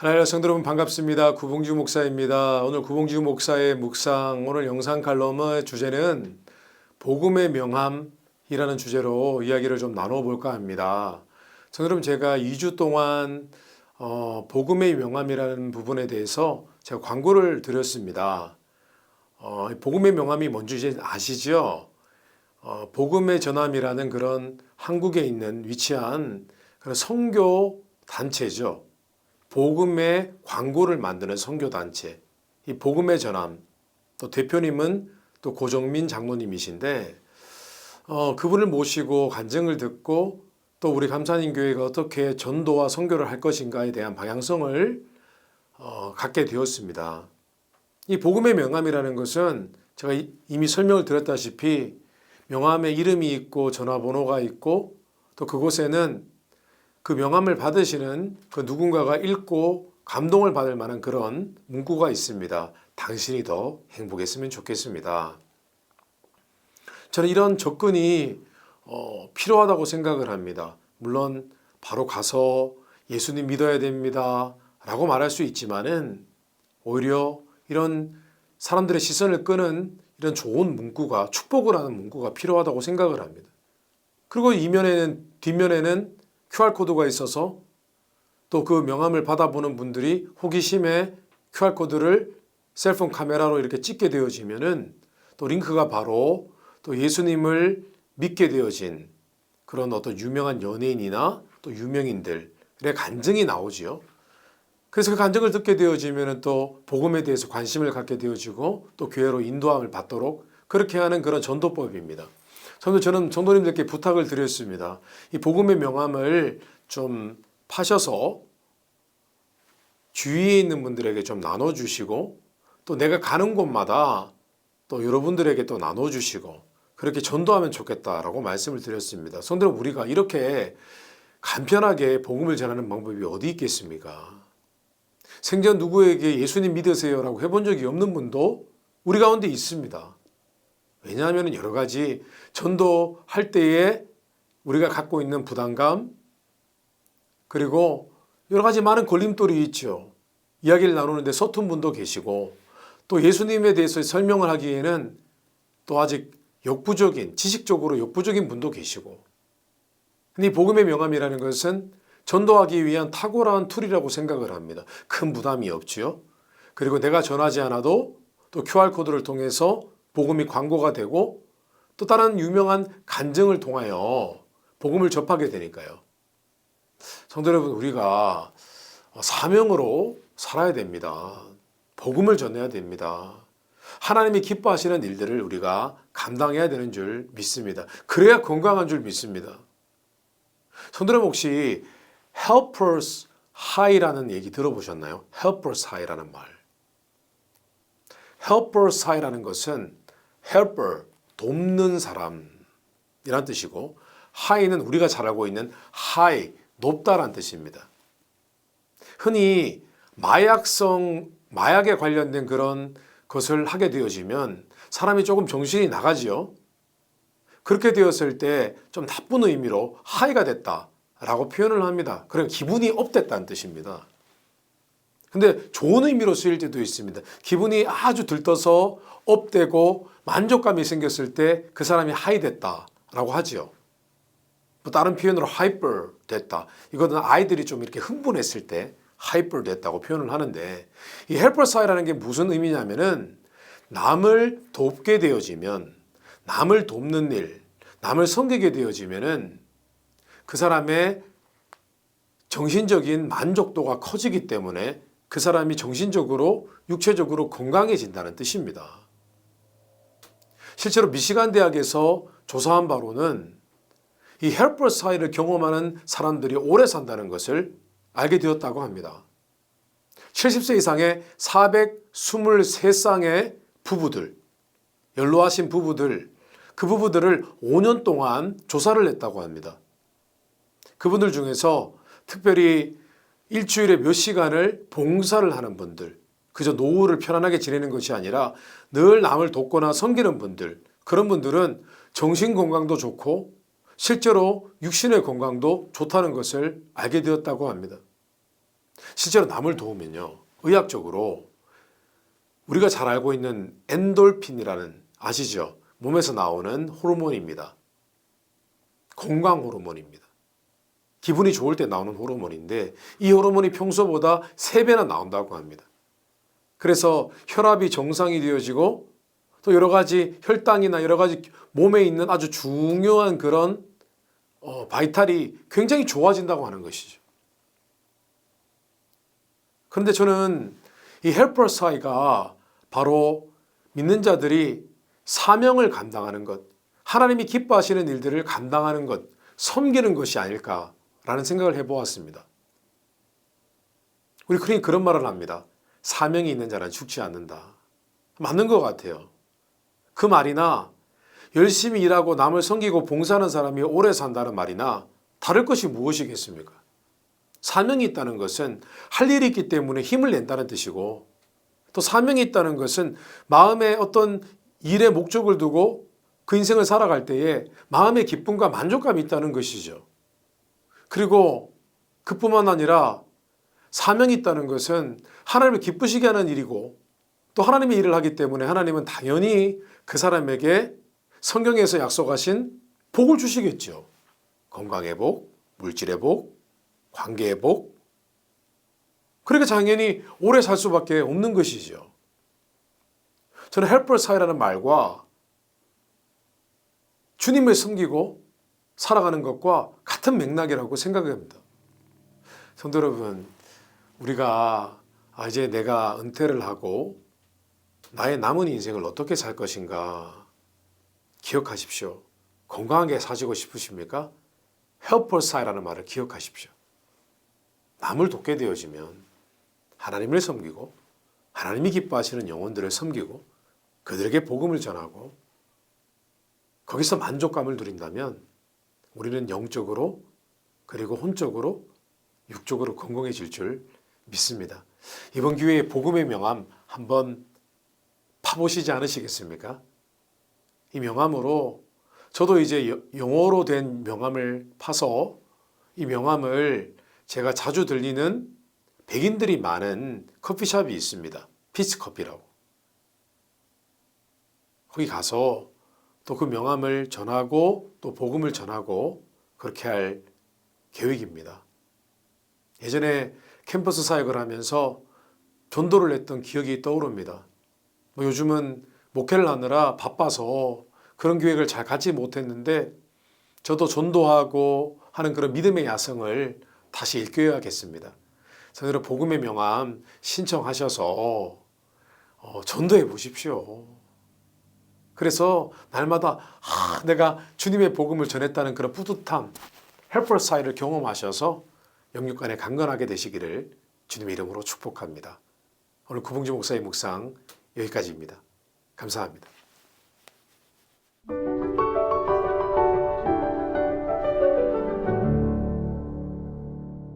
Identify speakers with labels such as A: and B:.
A: 하나님 성도 여러분 반갑습니다. 구봉주 목사입니다. 오늘 구봉주 목사의 묵상, 오늘 영상 칼럼의 주제는 복음의 명함이라는 주제로 이야기를 좀 나눠볼까 합니다. 성도 여러분, 제가 2주 동안 복음의 명함이라는 부분에 대해서 제가 광고를 드렸습니다. 복음의 명함이 뭔지 이제 아시죠? 복음의 전함이라는 그런 한국에 있는 위치한 그런 선교 단체죠. 복음의 광고를 만드는 선교단체, 이 복음의 전함, 또 대표님은 또 고정민 장로님이신데, 그분을 모시고 간증을 듣고 또 우리 감사님 교회가 어떻게 전도와 선교를 할 것인가에 대한 방향성을 갖게 되었습니다. 이 복음의 명함이라는 것은 제가 이미 설명을 드렸다시피 명함에 이름이 있고 전화번호가 있고 또 그곳에는 그 명함을 받으시는 그 누군가가 읽고 감동을 받을 만한 그런 문구가 있습니다. 당신이 더 행복했으면 좋겠습니다. 저는 이런 접근이 필요하다고 생각을 합니다. 물론 바로 가서 예수님 믿어야 됩니다 라고 말할 수 있지만은 오히려 이런 사람들의 시선을 끄는 이런 좋은 문구가, 축복을 하는 문구가 필요하다고 생각을 합니다. 그리고 뒷면에는 QR코드가 있어서 또 그 명함을 받아보는 분들이 호기심에 QR코드를 셀폰 카메라로 이렇게 찍게 되어지면은 또 링크가 바로 또 예수님을 믿게 되어진 그런 어떤 유명한 연예인이나 또 유명인들의 간증이 나오지요. 그래서 그 간증을 듣게 되어지면은 또 복음에 대해서 관심을 갖게 되어지고 또 교회로 인도함을 받도록 그렇게 하는 그런 전도법입니다. 저는 성도님들께 부탁을 드렸습니다. 이 복음의 명함을 좀 파셔서 주위에 있는 분들에게 좀 나눠주시고 또 내가 가는 곳마다 또 여러분들에게 또 나눠주시고 그렇게 전도하면 좋겠다라고 말씀을 드렸습니다. 성도 여러분, 우리가 이렇게 간편하게 복음을 전하는 방법이 어디 있겠습니까? 생전 누구에게 예수님 믿으세요라고 해본 적이 없는 분도 우리 가운데 있습니다. 왜냐하면 여러 가지 전도할 때에 우리가 갖고 있는 부담감 그리고 여러 가지 많은 걸림돌이 있죠. 이야기를 나누는데 서툰 분도 계시고 또 예수님에 대해서 설명을 하기에는 또 아직 지식적으로 역부족인 분도 계시고 근데 이 복음의 명함이라는 것은 전도하기 위한 탁월한 툴이라고 생각을 합니다. 큰 부담이 없지요. 그리고 내가 전하지 않아도 또 QR코드를 통해서 복음이 광고가 되고 또 다른 유명한 간증을 통하여 복음을 접하게 되니까요. 성도 여러분, 우리가 사명으로 살아야 됩니다. 복음을 전해야 됩니다. 하나님이 기뻐하시는 일들을 우리가 감당해야 되는 줄 믿습니다. 그래야 건강한 줄 믿습니다. 성도 여러분, 혹시 helpers high라는 얘기 들어보셨나요? helpers high라는 말. helpers high라는 것은 helper, 돕는 사람이란 뜻이고 high는 우리가 잘 알고 있는 high, 높다란 뜻입니다. 흔히 마약에 관련된 그런 것을 하게 되어지면 사람이 조금 정신이 나가지요. 그렇게 되었을 때 좀 나쁜 의미로 high가 됐다라고 표현을 합니다. 그러니까 기분이 업됐다는 뜻입니다. 근데 좋은 의미로 쓰일 때도 있습니다. 기분이 아주 들떠서 업되고 만족감이 생겼을 때 그 사람이 하이 됐다라고 하지요. 또 다른 표현으로 하이퍼 됐다. 이거는 아이들이 좀 이렇게 흥분했을 때 하이퍼 됐다고 표현을 하는데 이 헬퍼 사이라는 게 무슨 의미냐면은 남을 돕게 되어지면 남을 돕는 일, 남을 섬기게 되어지면은 그 사람의 정신적인 만족도가 커지기 때문에 그 사람이 정신적으로 육체적으로 건강해진다는 뜻입니다. 실제로 미시간 대학에서 조사한 바로는 이 헬퍼 사이를 경험하는 사람들이 오래 산다는 것을 알게 되었다고 합니다. 70세 이상의 423쌍의 부부들, 연로하신 부부들, 그 부부들을 5년 동안 조사를 했다고 합니다. 그분들 중에서 특별히 일주일에 몇 시간을 봉사를 하는 분들, 그저 노후를 편안하게 지내는 것이 아니라 늘 남을 돕거나 섬기는 분들, 그런 분들은 정신 건강도 좋고 실제로 육신의 건강도 좋다는 것을 알게 되었다고 합니다. 실제로 남을 도우면요, 의학적으로 우리가 잘 알고 있는 엔돌핀이라는, 아시죠? 몸에서 나오는 호르몬입니다. 건강 호르몬입니다. 기분이 좋을 때 나오는 호르몬인데 이 호르몬이 평소보다 3배나 나온다고 합니다. 그래서 혈압이 정상이 되어지고 또 여러 가지 혈당이나 여러 가지 몸에 있는 아주 중요한 그런 바이탈이 굉장히 좋아진다고 하는 것이죠. 그런데 저는 이 헬퍼스 하이가 바로 믿는 자들이 사명을 감당하는 것, 하나님이 기뻐하시는 일들을 감당하는 것, 섬기는 것이 아닐까라는 생각을 해보았습니다. 우리 흔히 그런 말을 합니다. 사명이 있는 자는 죽지 않는다. 맞는 것 같아요. 그 말이나 열심히 일하고 남을 섬기고 봉사하는 사람이 오래 산다는 말이나 다를 것이 무엇이겠습니까? 사명이 있다는 것은 할 일이 있기 때문에 힘을 낸다는 뜻이고, 또 사명이 있다는 것은 마음에 어떤 일의 목적을 두고 그 인생을 살아갈 때에 마음의 기쁨과 만족감이 있다는 것이죠. 그리고 그뿐만 아니라 사명이 있다는 것은 하나님을 기쁘시게 하는 일이고, 또 하나님의 일을 하기 때문에 하나님은 당연히 그 사람에게 성경에서 약속하신 복을 주시겠죠. 건강의 복, 물질의 복, 관계의 복. 그러니까 당연히 오래 살 수밖에 없는 것이죠. 저는 헬퍼스 하이라는 말과 주님을 섬기고 살아가는 것과 같은 맥락이라고 생각합니다. 성도 여러분, 우리가 이제 내가 은퇴를 하고 나의 남은 인생을 어떻게 살 것인가 기억하십시오. 건강하게 사시고 싶으십니까? 헬퍼스 하이라는 말을 기억하십시오. 남을 돕게 되어지면 하나님을 섬기고 하나님이 기뻐하시는 영혼들을 섬기고 그들에게 복음을 전하고 거기서 만족감을 누린다면 우리는 영적으로 그리고 혼적으로 육적으로 건강해질 줄 믿습니다. 이번 기회에 복음의 명함 한번 파보시지 않으시겠습니까? 이 명함으로 저도 이제 영어로 된 명함을 파서 이 명함을 제가 자주 들리는 백인들이 많은 커피숍이 있습니다. 피스커피라고. 거기 가서 또 그 명함을 전하고 또 복음을 전하고 그렇게 할 계획입니다. 예전에 캠퍼스 사역을 하면서 전도를 했던 기억이 떠오릅니다. 요즘은 목회를 하느라 바빠서 그런 계획을 잘 갖지 못했는데 저도 전도하고 하는 그런 믿음의 야성을 다시 일깨워야겠습니다. 저는 복음의 명함 신청하셔서 전도해 보십시오. 그래서 날마다 내가 주님의 복음을 전했다는 그런 뿌듯함, 헬퍼스 하이를 경험하셔서 영육간에 강건하게 되시기를 주님의 이름으로 축복합니다. 오늘 구봉주 목사의 묵상 여기까지입니다. 감사합니다.